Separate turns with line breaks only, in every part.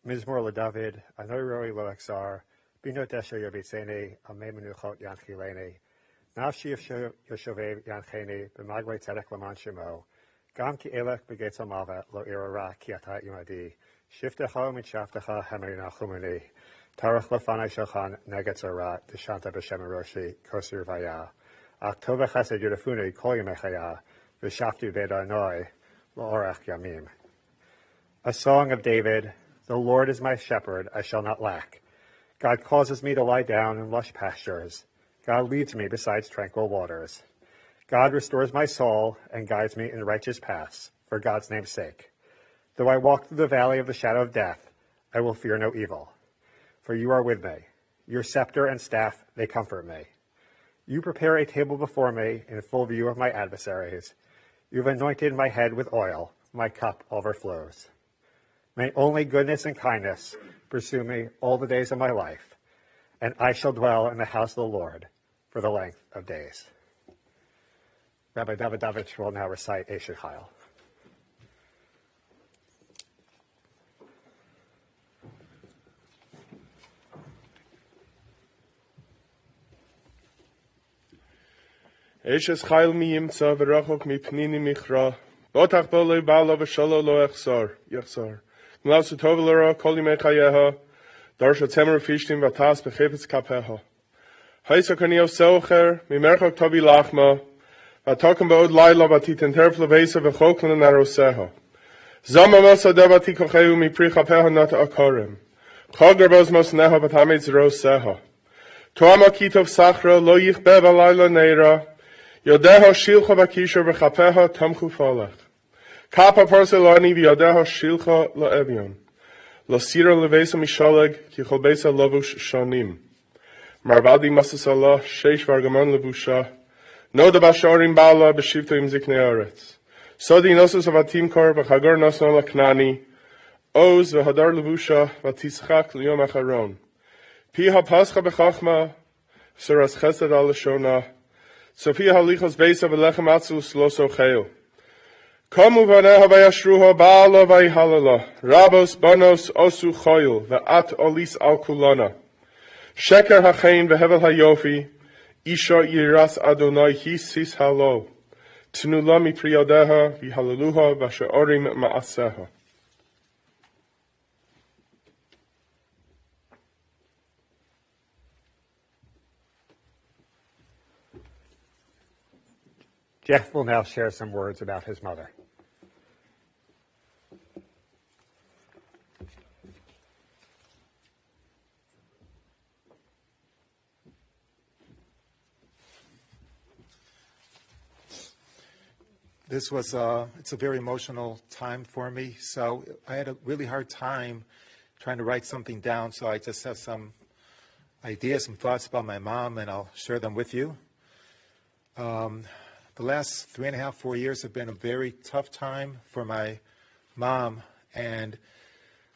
Mizmor LeDavid, Anoi Roi Lo Exar, Bino Desha Yobitsene, Ame Menuchot Yanchilene, Nafshi Yoshovev Yanchene, Bemagwe Tzedek Laman Shemo, Gam Ki Elech Begetz Amava, Lo Irara Kiata Yumadi, Shiftecha Min Shaftecha Hemerina Chumani, Tarach Lefana Shochan, Negetz Ara, Deshanta Beshem Roshi, Kosir Vaya, Aktova Chesed Yudafuni, Kol Yemechaya, Vishaftu Veda Noi, Lo Orach Yamim. A song of David. The Lord is my shepherd, I shall not lack. God causes me to lie down in lush pastures. God leads me beside tranquil waters. God restores my soul and guides me in righteous paths, for God's name's sake. Though I walk through the valley of the shadow of death, I will fear no evil. For you are with me. Your scepter and staff, they comfort me. You prepare a table before me in full view of my adversaries. You've anointed my head with oil. My cup overflows. May only goodness and kindness pursue me all the days of my life, and I shall dwell in the house of the Lord for the length of days. Rabbi Davidovich will now recite Eshet Chayil.
Eshet Chayil mi yimtza v'rachok mi pnini michra, botach bo lo ba'ala v'shalo lo yachzar. Glas utovelera koli mechayeha, darsha temer fishtim vatas bechefetz kapeha. Heisa karnio selcher, mi merchok tobi lachma, vatakem baod laila vatiten terfle vesa v'choklen naroseha. Zama masa devati kocheu mi pri chapeha nata akarim. Chagarbos mos neha vatamez roseha. Toama kitov sachra lo yich beva laila neira, yodeha shilcha vakisha v'chapeha tamchu falech. Kappa parcelani v'yadeha shilcha la'evion. Lasira levesa mishaleg ki cholbesa lavush shanim. Marvadi masasalah sheish vargaman levusha. No da basharim bala b'shivto im ziknei aretz. Sodi nosus avatim kor v'chagar nasan laknani. Oz v'hadar levusha v'tischak liyom acharon. Pi ha'pascha b'chachma suras chesed al shona. Sofi halichos beisa v'lechem atzus lo socheo. Kamu vaneha vayashruha ba'ala vayhalala, rabos banos osu choyul, ve'at olis al kulana. Sheker hachein vehevel hayofi, isha yiras Adonai his halo. Tnula mi priyadeha, v'halaluha v'she'orim ma'aseha.
Jeff will now share some words about his mother.
This was it's a very emotional time for me, so I had a really hard time trying to write something down, so I just have some ideas, some thoughts about my mom, and I'll share them with you. The last 3.5, 4 years have been a very tough time for my mom, and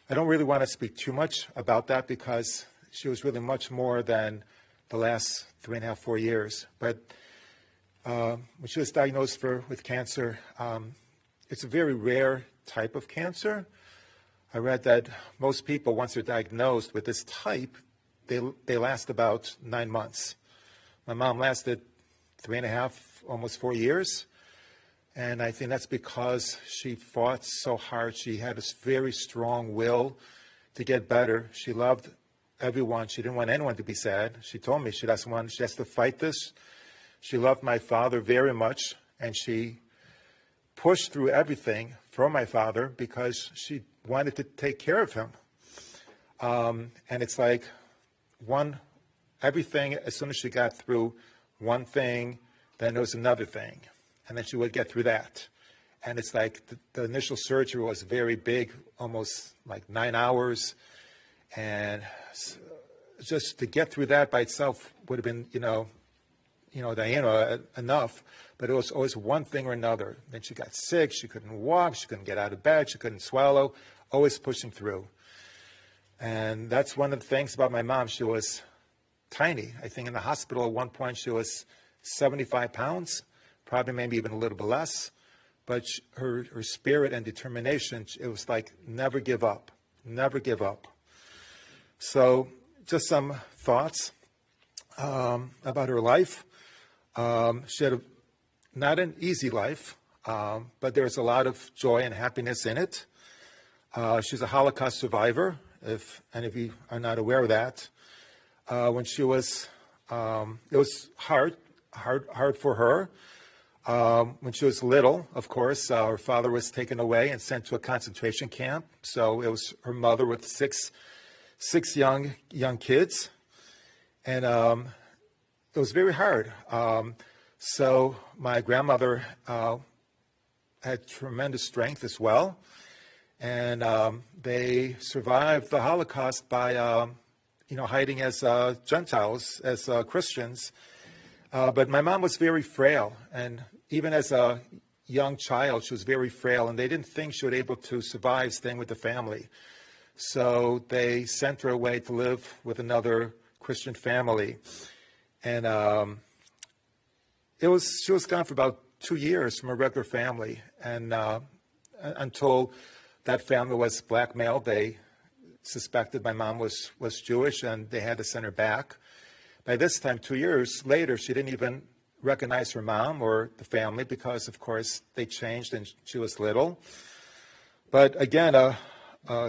I don't really want to speak too much about that because she was really much more than the last 3.5, 4 years. But when she was diagnosed with cancer, it's a very rare type of cancer. I read that most people, once they're diagnosed with this type, they last about 9 months. My mom lasted 3.5, almost 4 years. And I think that's because she fought so hard. She had this very strong will to get better. She loved everyone. She didn't want anyone to be sad. She told me she has to fight this. She loved my father very much, and she pushed through everything for my father because she wanted to take care of him. And it's like everything, as soon as she got through one thing, then there was another thing. And then she would get through that. And it's like the initial surgery was very big, almost like 9 hours. And just to get through that by itself would have been, enough. But it was always one thing or another. Then she got sick. She couldn't walk. She couldn't get out of bed. She couldn't swallow. Always pushing through. And that's one of the things about my mom. She was tiny. I think in the hospital at one point she was 75 pounds. Probably maybe even a little bit less, but her spirit and determination, it was like never give up, never give up. So just some thoughts about her life. She had not an easy life, but there's a lot of joy and happiness in it. She's a Holocaust survivor, if any of you are not aware of that. When she was, it was hard for her. When she was little, of course, her father was taken away and sent to a concentration camp. So it was her mother with six young kids, and it was very hard. So my grandmother had tremendous strength as well, and they survived the Holocaust by hiding as Gentiles, as Christians. But my mom was very frail, and even as a young child, she was very frail, and they didn't think she would be able to survive staying with the family. So they sent her away to live with another Christian family. And she was gone for about 2 years from her regular family, and until that family was blackmailed. They suspected my mom was Jewish, and they had to send her back. By this time, 2 years later, she didn't even recognize her mom or the family because, of course, they changed and she was little. But again,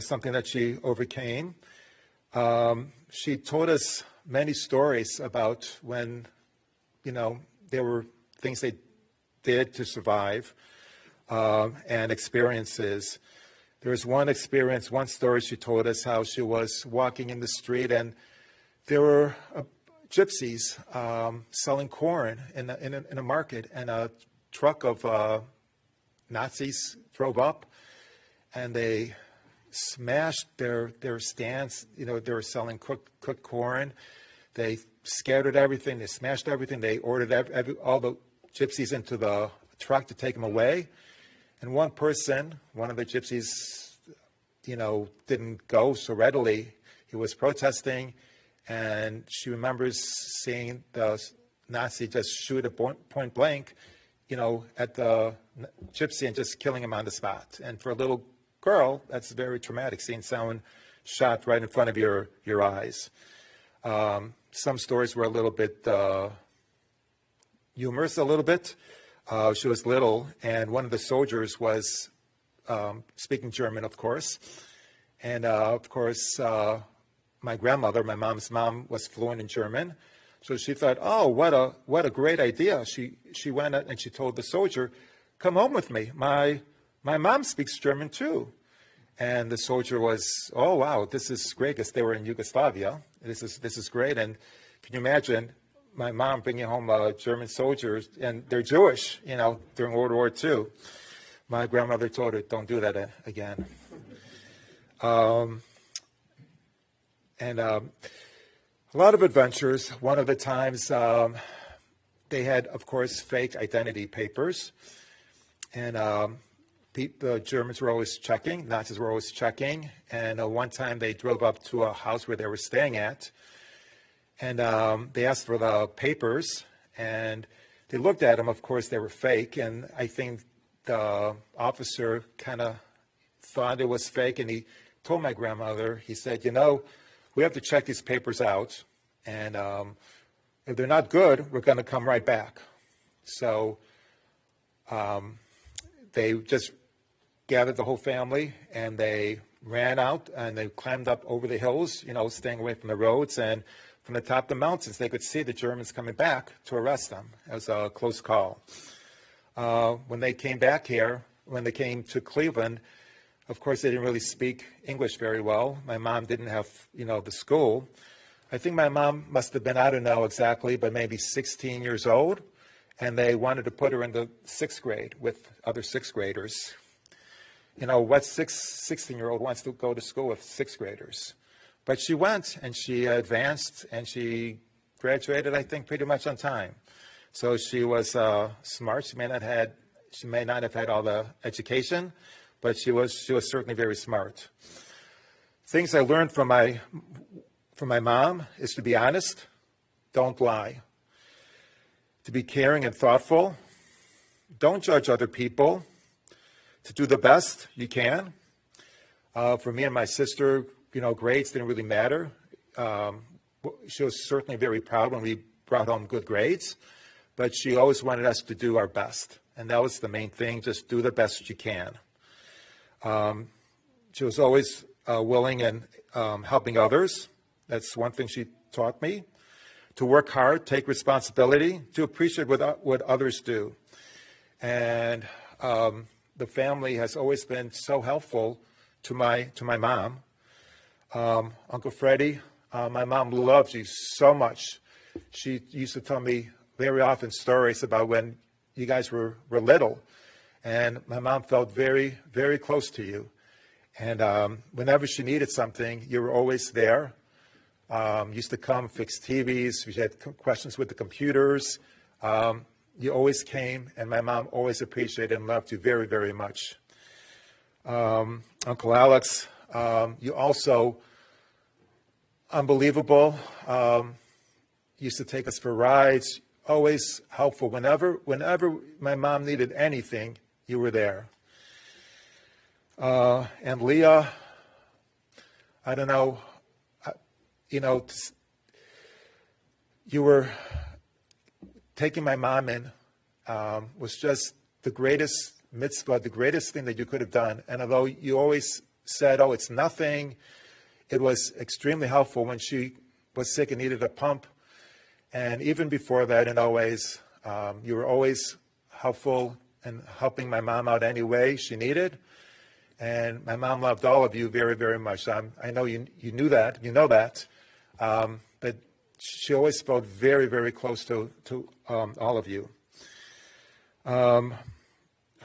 something that she overcame. She told us many stories about when, there were things they did to survive, and experiences. There was one story she told us, how she was walking in the street and there were gypsies selling corn in a market, and a truck of Nazis drove up and they smashed their stands. They were selling cooked corn. They scattered everything. They smashed everything. They ordered all the gypsies into the truck to take them away. And one of the gypsies, didn't go so readily. He was protesting, and she remembers seeing the Nazi just shoot at point blank, at the gypsy and just killing him on the spot. And for a little girl, that's very traumatic, seeing someone shot right in front of your eyes. Some stories were a little bit humorous, She was little, and one of the soldiers was speaking German, of course. And, of course, my grandmother, my mom's mom, was fluent in German. So she thought, oh, what a great idea. She went and she told the soldier, come home with me. My mom speaks German, too. And the soldier was, oh, wow, this is great, because they were in Yugoslavia. This is great. And can you imagine my mom bringing home German soldiers, and they're Jewish, during World War II. My grandmother told her, don't do that again. And a lot of adventures. One of the times they had, of course, fake identity papers. And the Germans were always checking, Nazis were always checking. And one time they drove up to a house where they were staying at. And they asked for the papers, and they looked at them. Of course, they were fake, and I think the officer kind of thought it was fake, and he told my grandmother, he said, we have to check these papers out, and if they're not good, we're going to come right back. So they just gathered the whole family, and they ran out, and they climbed up over the hills, staying away from the roads, and from the top of the mountains, they could see the Germans coming back to arrest them. It was a close call. When they came back here, when they came to Cleveland, of course, they didn't really speak English very well. My mom didn't have, the school. I think my mom must have been, I don't know exactly, but maybe 16 years old. And they wanted to put her in the 6th grade with other 6th graders. What 16-year-old wants to go to school with 6th graders? But she went, and she advanced, and she graduated, I think, pretty much on time. So she was smart. She may not have had all the education, but she was certainly very smart. Things I learned from my mom is to be honest, don't lie, to be caring and thoughtful, don't judge other people, to do the best you can, For me and my sister, grades didn't really matter. She was certainly very proud when we brought home good grades, but she always wanted us to do our best. And that was the main thing, just do the best you can. She was always willing and helping others. That's one thing she taught me. To work hard, take responsibility, to appreciate what others do. And the family has always been so helpful to my mom. Uncle Freddie, my mom loves you so much. She used to tell me very often stories about when you guys were little. And my mom felt very, very close to you. And whenever she needed something, you were always there. Used to come, fix TVs. We had questions with the computers. You always came, and my mom always appreciated and loved you very, very much. Uncle Alex, you also, unbelievable. Used to take us for rides, always helpful. Whenever my mom needed anything, you were there. And Leah, I don't know, you were taking my mom in, was just the greatest mitzvah, the greatest thing that you could have done. And although you always said, oh, it's nothing, it was extremely helpful when she was sick and needed a pump. And even before that, and always, you were always helpful and helping my mom out any way she needed. And my mom loved all of you very, very much. I know you knew that, you know that. But she always felt very, very close to all of you.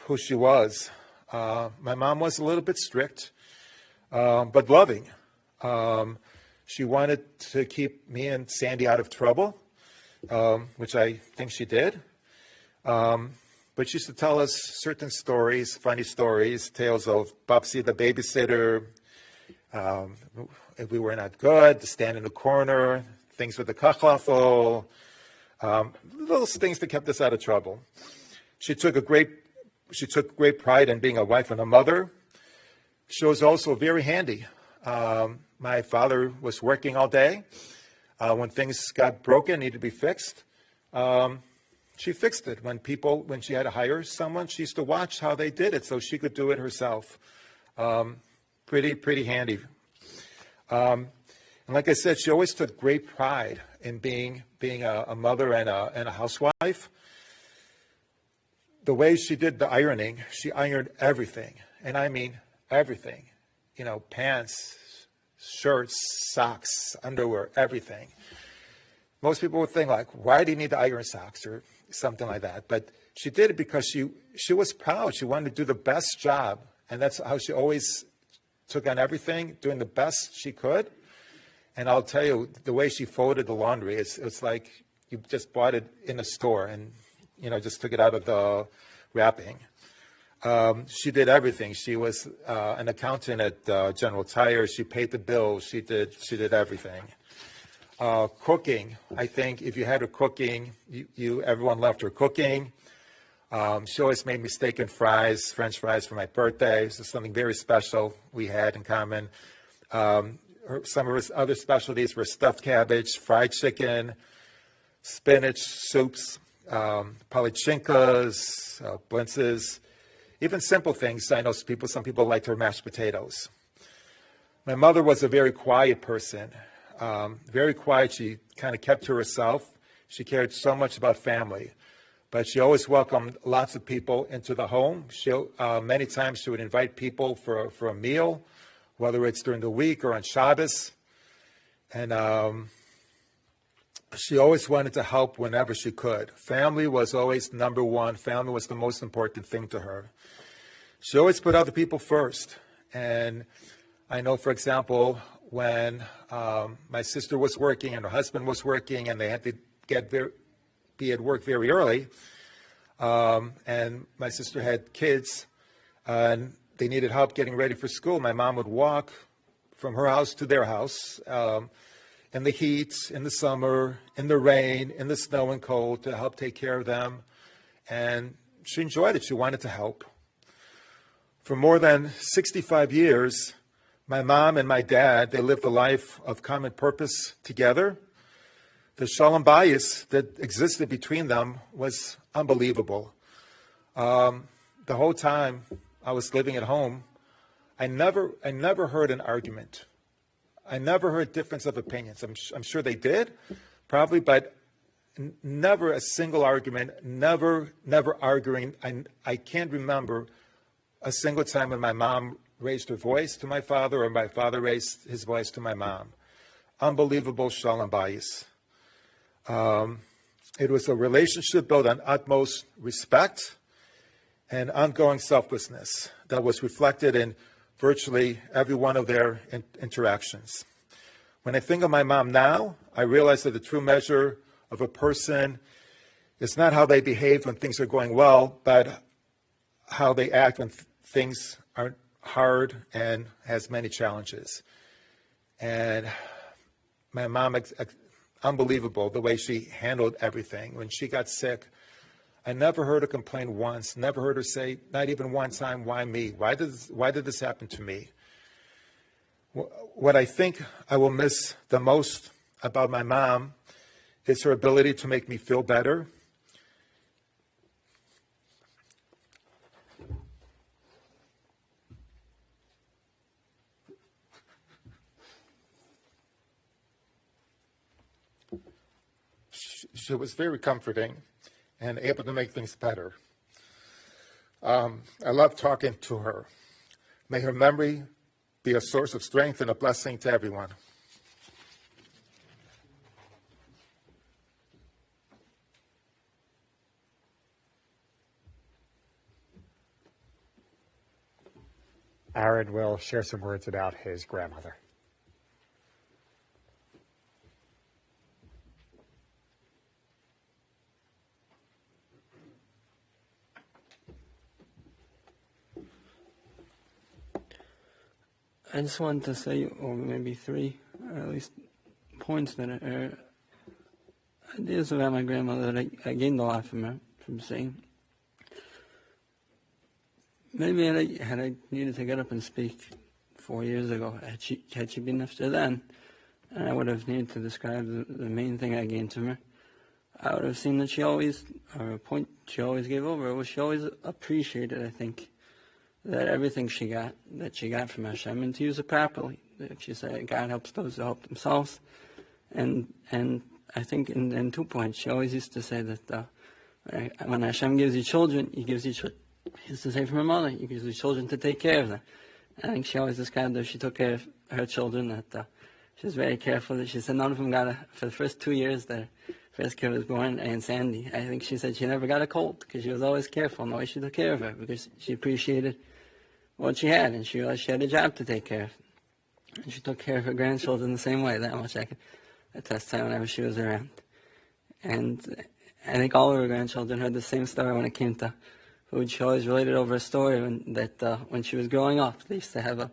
Who she was. My mom was a little bit strict, but loving. She wanted to keep me and Sandy out of trouble, which I think she did. But she used to tell us certain stories, funny stories, tales of Babsi the babysitter, if we were not good, to stand in the corner, things with the kachlafel, little things that kept us out of trouble. She took great pride in being a wife and a mother. She was also very handy. My father was working all day. When things got broken, needed to be fixed, she fixed it. When she had to hire someone, she used to watch how they did it so she could do it herself. Pretty handy. And like I said, she always took great pride in being a mother and a housewife. The way she did the ironing, she ironed everything. And I mean everything. Pants, shirts, socks, underwear, everything. Most people would think why do you need to iron socks or something like that? But she did it because she was proud. She wanted to do the best job. And that's how she always took on everything, doing the best she could. And I'll tell you, the way she folded the laundry, it's like you just bought it in a store and, just took it out of the wrapping. She did everything. She was an accountant at General Tire. She paid the bills. She did everything. Cooking, I think if you had her cooking, everyone loved her cooking. She always made me steak and fries, French fries for my birthday. This is something very special we had in common. Some of her other specialties were stuffed cabbage, fried chicken, spinach soups, palichinkas, blintzes, even simple things. I know some people liked her mashed potatoes. My mother was a very quiet person. Very quiet. She kind of kept to herself. She cared so much about family, but she always welcomed lots of people into the home. Many times she would invite people for a meal, whether it's during the week or on Shabbos. And she always wanted to help whenever she could. Family was always number one. Family was the most important thing to her. She always put other people first. And I know, for example, when my sister was working and her husband was working and they had to be at work very early, and my sister had kids and they needed help getting ready for school, my mom would walk from her house to their house in the heat, in the summer, in the rain, in the snow and cold to help take care of them. And she enjoyed it. She wanted to help. For more than 65 years, My mom and my dad, they lived a life of common purpose together. The shalom bayis that existed between them was unbelievable. The whole time I was living at home, I never heard an argument. I never heard difference of opinions. I'm sure they did, probably, but never a single argument, never arguing. I can't remember a single time when my mom raised her voice to my father or my father raised his voice to my mom. Unbelievable shalom bayis. It was a relationship built on utmost respect and ongoing selflessness that was reflected in virtually every one of their interactions. When I think of my mom now, I realize that the true measure of a person is not how they behave when things are going well, but how they act when things are hard and has many challenges. And my mom, unbelievable the way she handled everything. When she got sick, I never heard her complain once, never heard her say, not even one time, why me? Why did this happen to me? What I think I will miss the most about my mom is her ability to make me feel better. She was very comforting and able to make things better. I love talking to her. May her memory be a source of strength and a blessing to everyone.
Aaron will share some words about his grandmother.
I just wanted to say, or maybe three, or at least points that are ideas about my grandmother that I gained a lot from her, from seeing. Maybe had I needed to get up and speak 4 years ago, had she been after then, and I would have needed to describe the main thing I gained from her, I would have seen that she always, or a point she always gave over, was she always appreciated, I think, that everything she got from Hashem, and to use it properly. That she said, God helps those who help themselves. And I think in 2 points, she always used to say that when Hashem gives you children, He used to say from her mother, He gives you children to take care of them. I think she always described that she took care of her children, that she was very careful. That she said none of them for the first 2 years that her first kid was born, and Sandy, I think she said she never got a cold because she was always careful in the way she took care of her, because she appreciated what she had, and she realized she had a job to take care of. And she took care of her grandchildren the same way. That much I can attest to whenever she was around. And I think all of her grandchildren heard the same story when it came to food. She always related over a story when she was growing up, they used to have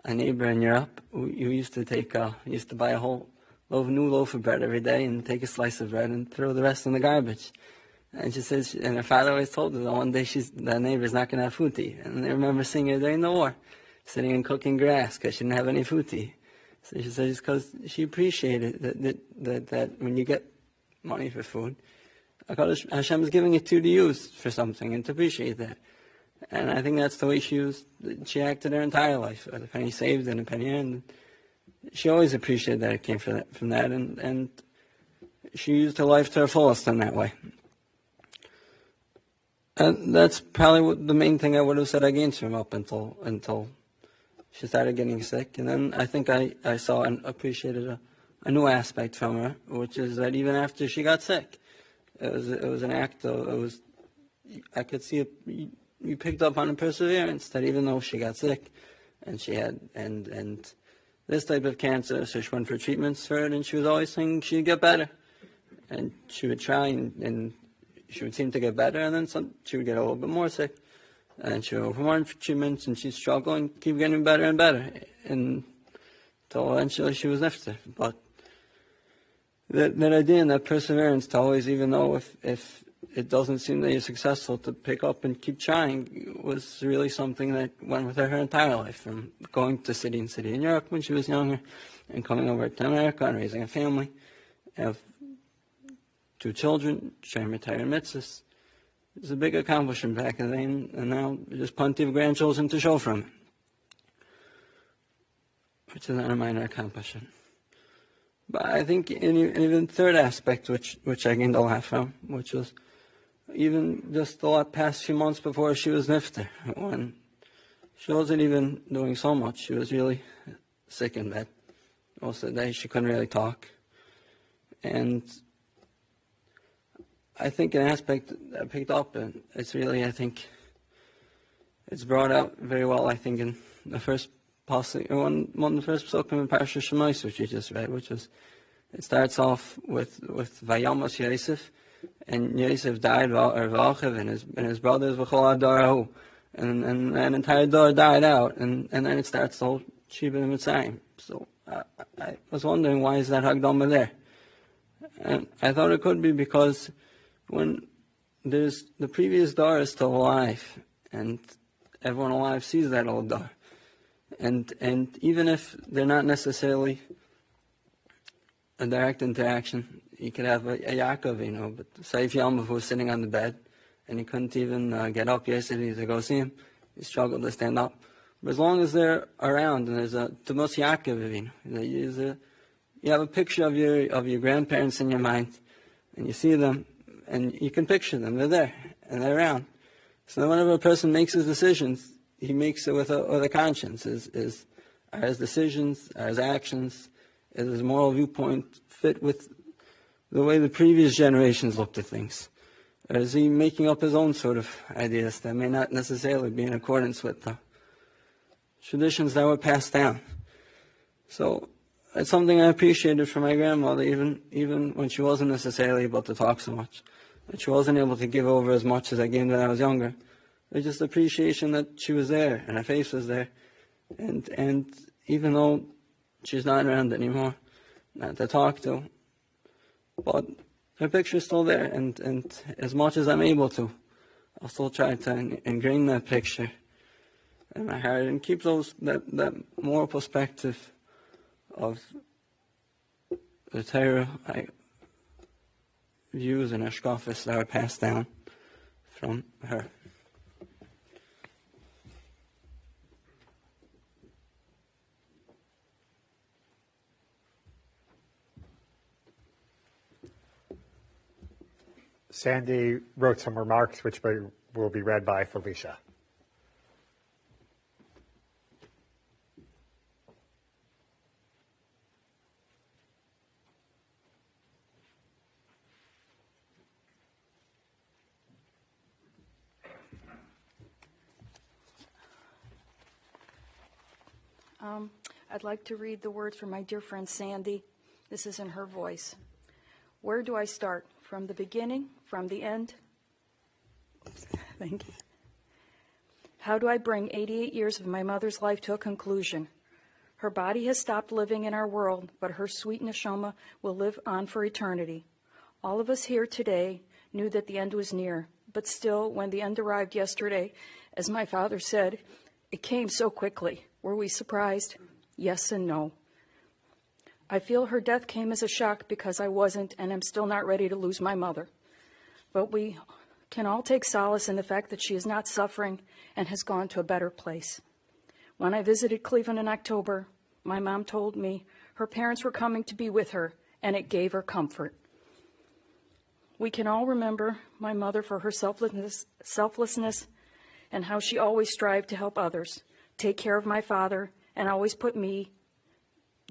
a neighbor in Europe who used to buy a whole new loaf of bread every day and take a slice of bread and throw the rest in the garbage. And she says, and her father always told her that one day that neighbor's not going to have food to eat. And I remember seeing her during the war, sitting and cooking grass because she didn't have any food to eat. So she says, because she appreciated that when you get money for food, Hashem is giving it to you to use for something and to appreciate that. And I think that's the way she acted her entire life. A penny saved and a penny earned. She always appreciated that it came from that, and she used her life to her fullest in that way. And that's probably the main thing I would have said I gained from up until she started getting sick. And then I think I saw and appreciated a new aspect from her, which is that even after she got sick, it was an act of, I could see you picked up on a perseverance, that even though she got sick and she had, and this type of cancer, so she went for treatments for it, and she was always saying she'd get better. And she would try and she would seem to get better, and then she would get a little bit more sick. And she would go for more treatments, and she'd struggle and keep getting better and better. And until eventually she was nifter. But that idea and that perseverance to always, even though if it doesn't seem that you're successful, to pick up and keep trying was really something that went with her entire life, from going to city and city in Europe when she was younger and coming over to America and raising a family, have 2 children, sharing retired mitzvahs. It was a big accomplishment back then, and now there's plenty of grandchildren to show from it, which is not a minor accomplishment. But I think in even the third aspect, which I gained a lot from, which was even just the past few months before she was nifter, when she wasn't even doing so much. She was really sick in bed. Most of the day she couldn't really talk. And I think an aspect that I picked up, and it's really, I think, it's brought out very well, I think, in the first passage, one of the first psukim in Parashat Shemais, which you just read, which is, it starts off with Vayamas Yosef, and Yosef died, and his brothers, V'chol Adarahu, and an entire door died out, and then it starts the whole Sheba Mitzrayim. So I was wondering, why is that Hagdama there? And I thought it could be because when there's the previous door is still alive, and everyone alive sees that old door, and even if they're not necessarily a direct interaction, you could have a Yaakov, but Saif Yalmov was sitting on the bed, and he couldn't even get up yesterday to go see him. He struggled to stand up. But as long as they're around, and there's a Temos Yaakov, you have a picture of your grandparents in your mind, and you see them, and you can picture them. They're there, and they're around. So then whenever a person makes his decisions, he makes it with a conscience. Are his decisions, are his actions, is his moral viewpoint fit with the way the previous generations looked at things? Or is he making up his own sort of ideas that may not necessarily be in accordance with the traditions that were passed down? So it's something I appreciated from my grandmother, even when she wasn't necessarily able to talk so much, and she wasn't able to give over as much as I gave when I was younger. There's just appreciation that she was there, and her face was there, and even though she's not around anymore, not to talk to, but her picture's still there, and as much as I'm able to, I'll still try to ingrain that picture in my heart and keep that moral perspective of the Torah views and hashkafas that were passed down from her.
Sandy wrote some remarks which will be read by Felicia.
I'd like to read the words from my dear friend Sandy. This is in her voice. Where do I start? From the beginning? From the end? Oops. Thank you. How do I bring 88 years of my mother's life to a conclusion? Her body has stopped living in our world, but her sweet neshama will live on for eternity. All of us here today knew that the end was near, but still, when the end arrived yesterday, as my father said, it came so quickly. Were we surprised? Yes and no. I feel her death came as a shock because I wasn't and am still not ready to lose my mother. But we can all take solace in the fact that she is not suffering and has gone to a better place. When I visited Cleveland in October, my mom told me her parents were coming to be with her, and it gave her comfort. We can all remember my mother for her selflessness and how she always strived to help others, take care of my father, and always put me,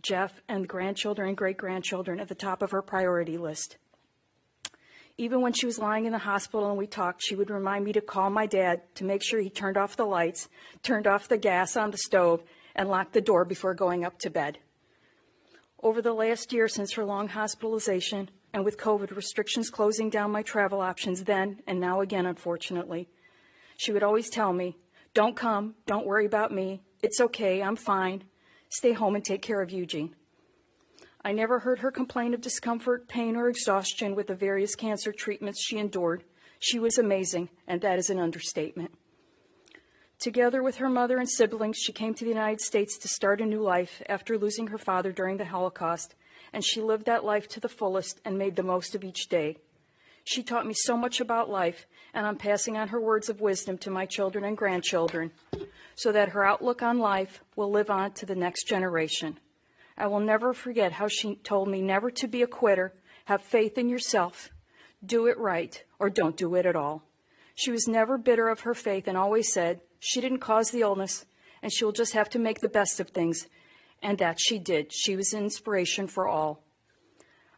Jeff, and the grandchildren and great-grandchildren at the top of her priority list. Even when she was lying in the hospital and we talked, she would remind me to call my dad to make sure he turned off the lights, turned off the gas on the stove, and locked the door before going up to bed. Over the last year since her long hospitalization, and with COVID restrictions closing down my travel options then and now again, unfortunately, she would always tell me, "Don't come, don't worry about me, it's okay, I'm fine, stay home and take care of Eugene." I never heard her complain of discomfort, pain, or exhaustion with the various cancer treatments she endured, She was amazing, and that is an understatement. Together with her mother and siblings, she came to the United States to start a new life after losing her father during the Holocaust, and she lived that life to the fullest and made the most of each day. She taught me so much about life, and I'm passing on her words of wisdom to my children and grandchildren so that her outlook on life will live on to the next generation. I will never forget how she told me never to be a quitter, have faith in yourself, do it right, or don't do it at all. She was never bitter of her faith and always said she didn't cause the illness and she'll just have to make the best of things. And that she did. She was an inspiration for all.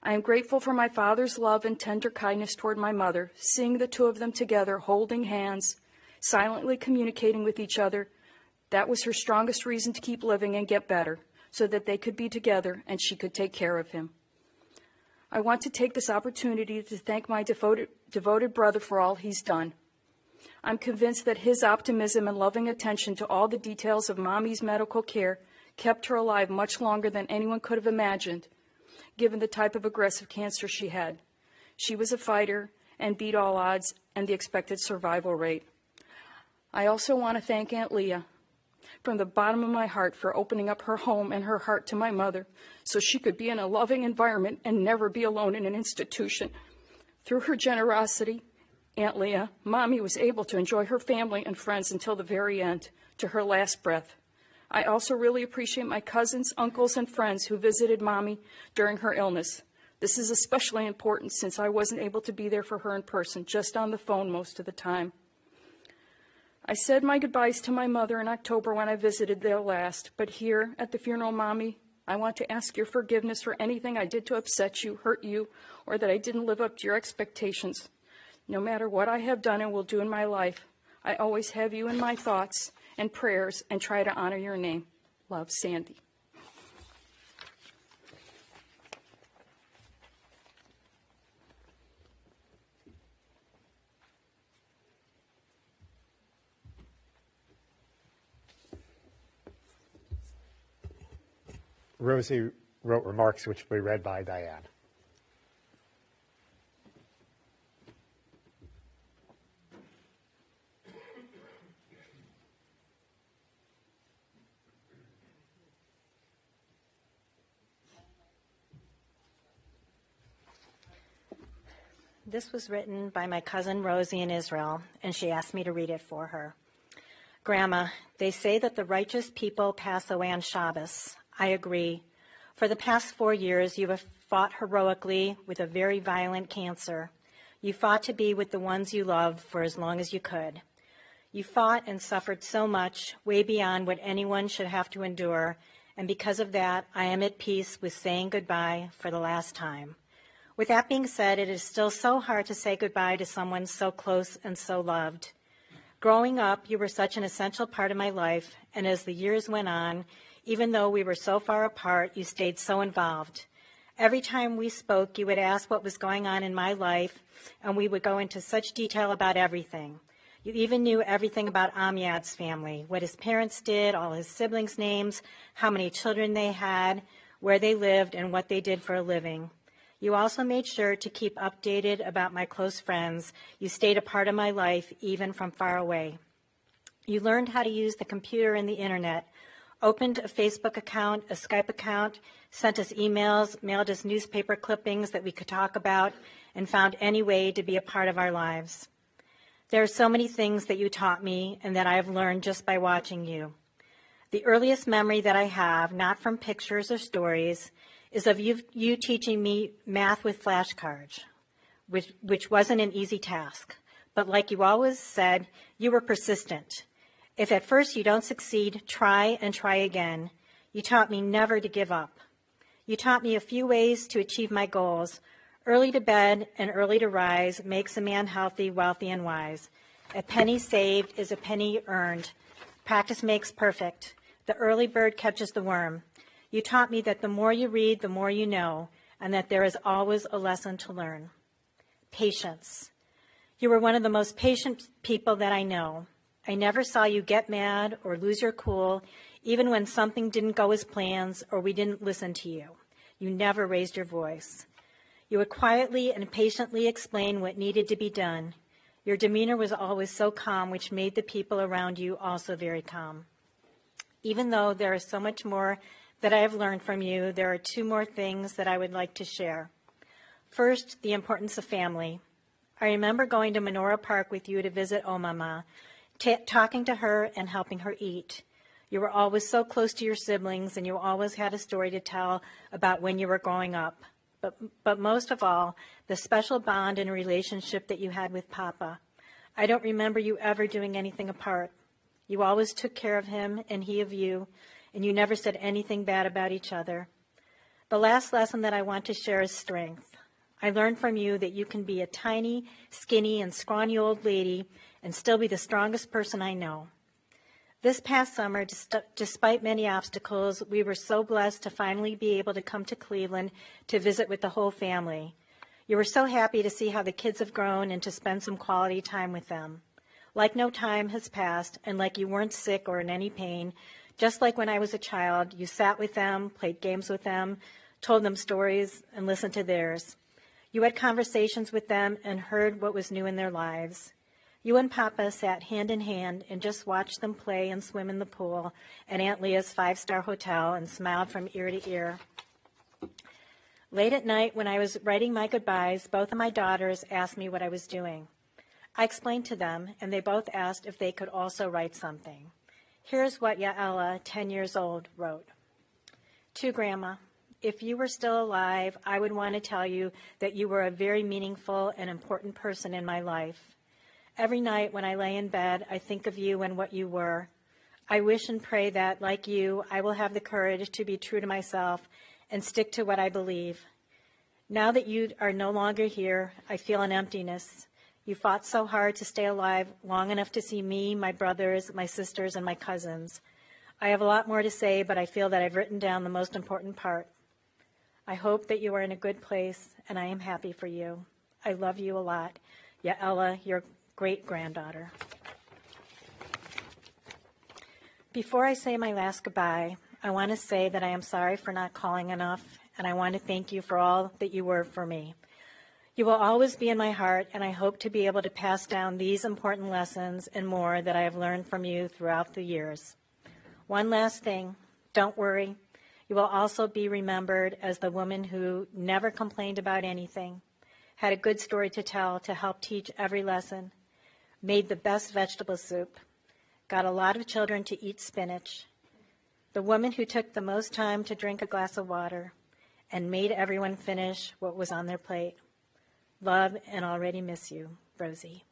I am grateful for my father's love and tender kindness toward my mother, seeing the two of them together, holding hands, silently communicating with each other. That was her strongest reason to keep living and get better, so that they could be together and she could take care of him. I want to take this opportunity to thank my devoted brother for all he's done. I'm convinced that his optimism and loving attention to all the details of Mommy's medical care kept her alive much longer than anyone could have imagined, given the type of aggressive cancer she had. She was a fighter and beat all odds and the expected survival rate. I also want to thank Aunt Leah from the bottom of my heart for opening up her home and her heart to my mother so she could be in a loving environment and never be alone in an institution. Through her generosity, Aunt Leah, Mommy was able to enjoy her family and friends until the very end, to her last breath. I also really appreciate my cousins, uncles, and friends who visited Mommy during her illness. This is especially important since I wasn't able to be there for her in person, just on the phone most of the time. I said my goodbyes to my mother in October when I visited there last, but here at the funeral, Mommy, I want to ask your forgiveness for anything I did to upset you, hurt you, or that I didn't live up to your expectations. No matter what I have done and will do in my life, I always have you in my thoughts and prayers and try to honor your name. Love, Sandy.
Rosie wrote remarks which will be read by Diane.
This was written by my cousin Rosie in Israel, and she asked me to read it for her. Grandma, they say that the righteous people pass away on Shabbos. I agree. For the past 4 years, you have fought heroically with a very violent cancer. You fought to be with the ones you loved for as long as you could. You fought and suffered so much, way beyond what anyone should have to endure, and because of that, I am at peace with saying goodbye for the last time. With that being said, it is still so hard to say goodbye to someone so close and so loved. Growing up, you were such an essential part of my life, and as the years went on, even though we were so far apart, you stayed so involved. Every time we spoke, you would ask what was going on in my life, and we would go into such detail about everything. You even knew everything about Amiad's family, what his parents did, all his siblings' names, how many children they had, where they lived, and what they did for a living. You also made sure to keep updated about my close friends. You stayed a part of my life, even from far away. You learned how to use the computer and the internet, opened a Facebook account, a Skype account, sent us emails, mailed us newspaper clippings that we could talk about, and found any way to be a part of our lives. There are so many things that you taught me and that I have learned just by watching you. The earliest memory that I have, not from pictures or stories, is of you teaching me math with flashcards, which wasn't an easy task. But like you always said, you were persistent. If at first you don't succeed, try and try again. You taught me never to give up. You taught me a few ways to achieve my goals. Early to bed and early to rise makes a man healthy, wealthy, and wise. A penny saved is a penny earned. Practice makes perfect. The early bird catches the worm. You taught me that the more you read, the more you know, and that there is always a lesson to learn. Patience. You were one of the most patient people that I know. I never saw you get mad or lose your cool, even when something didn't go as planned or we didn't listen to you. You never raised your voice. You would quietly and patiently explain what needed to be done. Your demeanor was always so calm, which made the people around you also very calm. Even though there is so much more that I have learned from you, there are two more things that I would like to share. First, the importance of family. I remember going to Menorah Park with you to visit Omama, talking to her and helping her eat. You were always so close to your siblings, and you always had a story to tell about when you were growing up. But most of all, the special bond and relationship that you had with Papa. I don't remember you ever doing anything apart. You always took care of him and he of you, and you never said anything bad about each other. The last lesson that I want to share is strength. I learned from you that you can be a tiny, skinny, and scrawny old lady and still be the strongest person I know. This past summer, despite many obstacles, we were so blessed to finally be able to come to Cleveland to visit with the whole family. You were so happy to see how the kids have grown and to spend some quality time with them. Like no time has passed, and like you weren't sick or in any pain, just like when I was a child, you sat with them, played games with them, told them stories, and listened to theirs. You had conversations with them and heard what was new in their lives. You and Papa sat hand in hand and just watched them play and swim in the pool at Aunt Leah's 5-star hotel and smiled from ear to ear. Late at night, when I was writing my goodbyes, both of my daughters asked me what I was doing. I explained to them, and they both asked if they could also write something. Here's what Yaela, 10 years old, wrote. To Grandma, if you were still alive, I would want to tell you that you were a very meaningful and important person in my life. Every night when I lay in bed, I think of you and what you were. I wish and pray that, like you, I will have the courage to be true to myself and stick to what I believe. Now that you are no longer here, I feel an emptiness. You fought so hard to stay alive long enough to see me, my brothers, my sisters, and my cousins. I have a lot more to say, but I feel that I've written down the most important part. I hope that you are in a good place, and I am happy for you. I love you a lot. Yaela, your great-granddaughter. Before I say my last goodbye, I want to say that I am sorry for not calling enough, and I want to thank you for all that you were for me. You will always be in my heart, and I hope to be able to pass down these important lessons and more that I have learned from you throughout the years. One last thing, don't worry. You will also be remembered as the woman who never complained about anything, had a good story to tell to help teach every lesson, made the best vegetable soup, got a lot of children to eat spinach, the woman who took the most time to drink a glass of water, and made everyone finish what was on their plate. Love and already miss you, Rosie.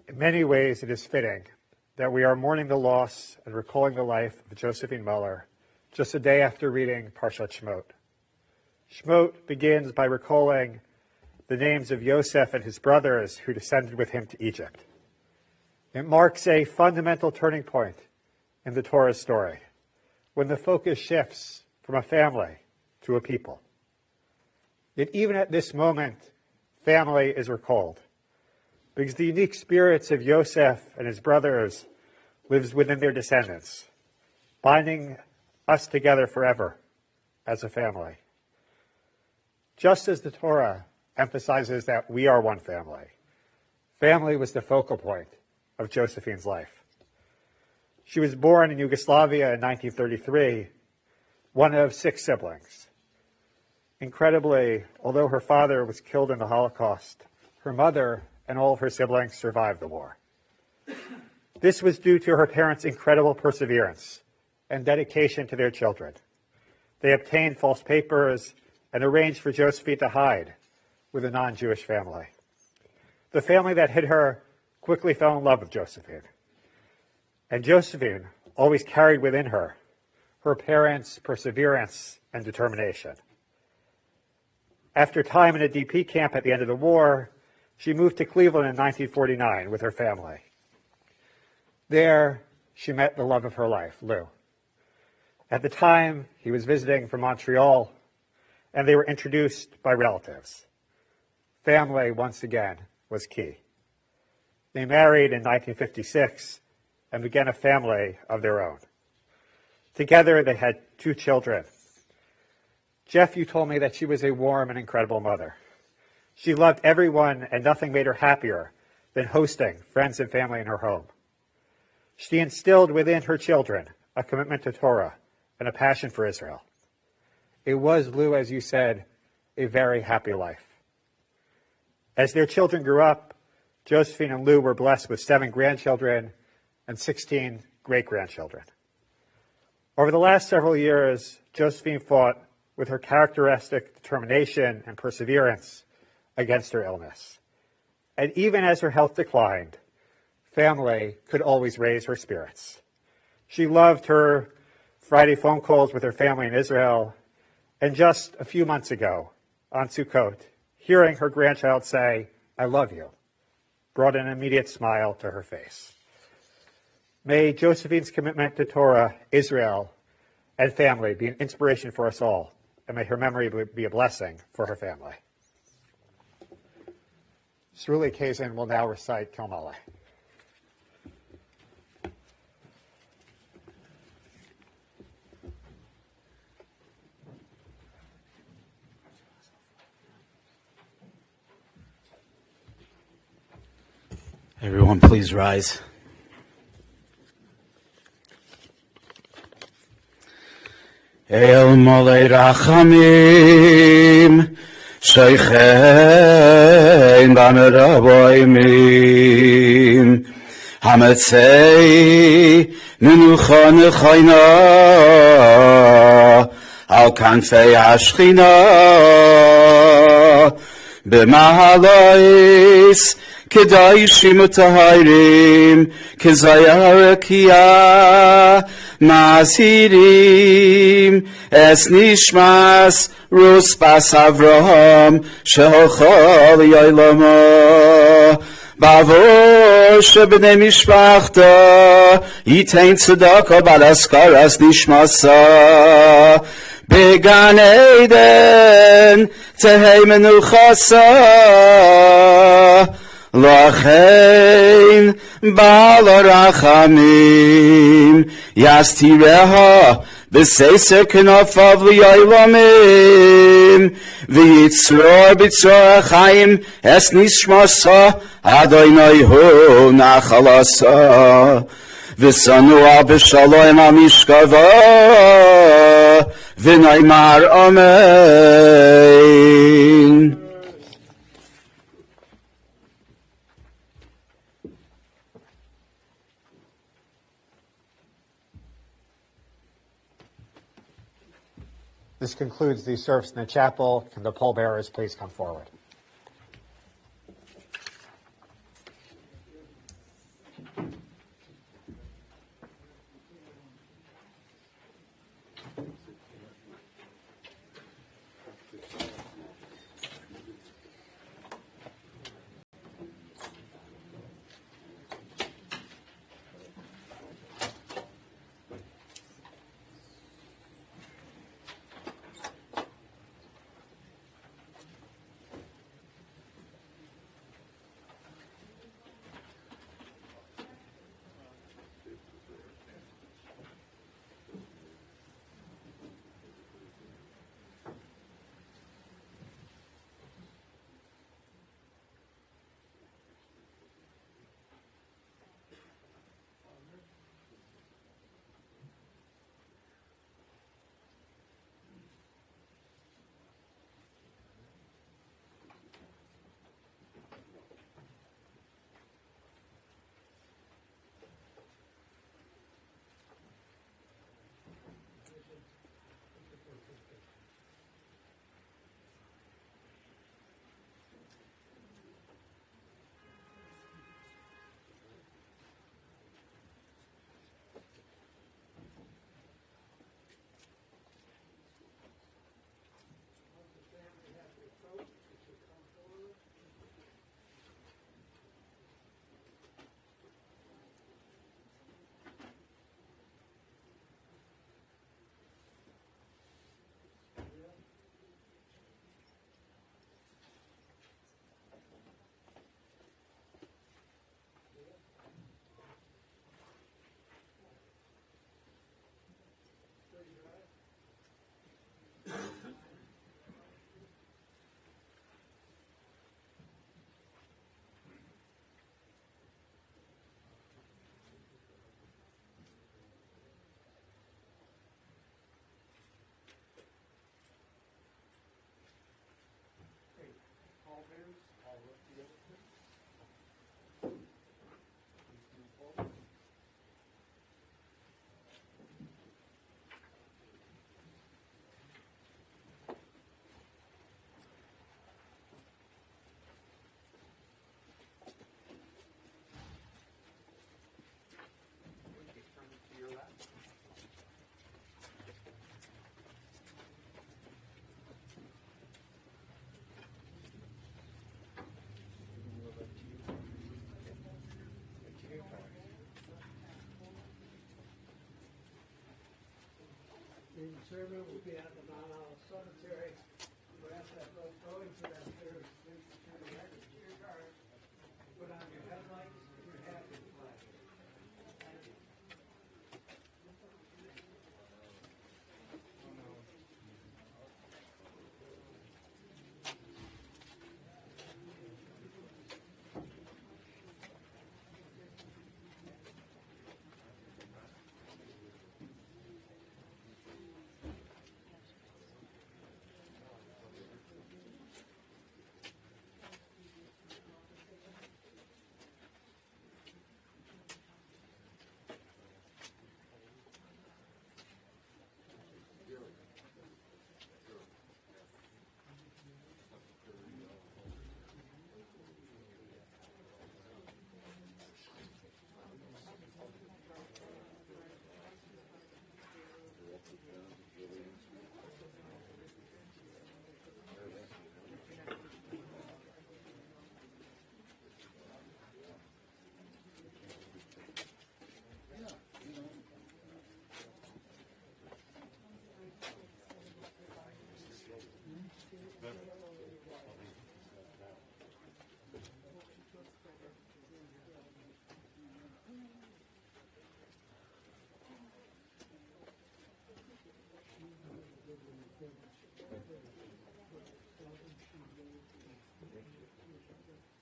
In many ways, it is fitting that we are mourning the loss and recalling the life of Josephine Muller just a day after reading Parshat Shemot. Shemot begins by recalling the names of Yosef and his brothers who descended with him to Egypt. It marks a fundamental turning point in the Torah's story, when the focus shifts from a family to a people. Yet even at this moment, family is recalled, because the unique spirits of Yosef and his brothers lives within their descendants, binding us together forever as a family. Just as the Torah emphasizes that we are one family, family was the focal point of Josephine's life. She was born in Yugoslavia in 1933, one of 6 siblings. Incredibly, although her father was killed in the Holocaust, her mother and all of her siblings survived the war. This was due to her parents' incredible perseverance and dedication to their children. They obtained false papers and arranged for Josephine to hide with a non-Jewish family. The family that hid her quickly fell in love with Josephine. And Josephine always carried within her her parents' perseverance and determination. After time in a DP camp at the end of the war, she moved to Cleveland in 1949 with her family. There, she met the love of her life, Lou. At the time, he was visiting from Montreal, and they were introduced by relatives. family, once again, was key. They married in 1956 and began a family of their own. Together, they had 2 children. Jeff, you told me that she was a warm and incredible mother. She loved everyone, and nothing made her happier than hosting friends and family in her home. She instilled within her children a commitment to Torah and a passion for Israel. It was, Lou, as you said, a very happy life. As their children grew up, Josephine and Lou were blessed with 7 grandchildren and 16 great-grandchildren. Over the last several years, Josephine fought with her characteristic determination and perseverance against her illness. And even as her health declined, family could always raise her spirits. She loved her Friday phone calls with her family in Israel, and just a few months ago, on Sukkot, hearing her grandchild say, "I love you," brought an immediate smile to her face. May Josephine's commitment to Torah, Israel, and family be an inspiration for us all, and may her memory be a blessing for her family. Sruli Kazin will now recite Kilmale.
Everyone, please rise. El Molei Rachamim, Sheichein B'Meraboimim, Hametzei Menucha Nechayna, Al Kanfei Hashchina, B'Mahalais, Kedaishim Utahirim, Kezayarakia, Masirim, Es Nishmas, Ruspas Avraham, Shehochal Yailama, Bavo Shebnei Mishpachta, Yitain Tzedakah Balaskaras Nishmasa, Began Eden, Tehei Menuchasa, Lachein Baal Rachamim Yastireha B'Seiser K'nafav L'Yaylamim V'Yitzror B'Tzor HaChaim Es Nishmasa Adonai Hu Nachalasa V'Sanua B'Shalom HaMishkava V'Naimar Amen.
This concludes the service in the chapel. Can the pallbearers please come forward?
The sermon will be at the Mount Olive Cemetery. We'll ask that those going to that service, please turn your head to your car, put on your headlights, and your hat and flag. Thank you.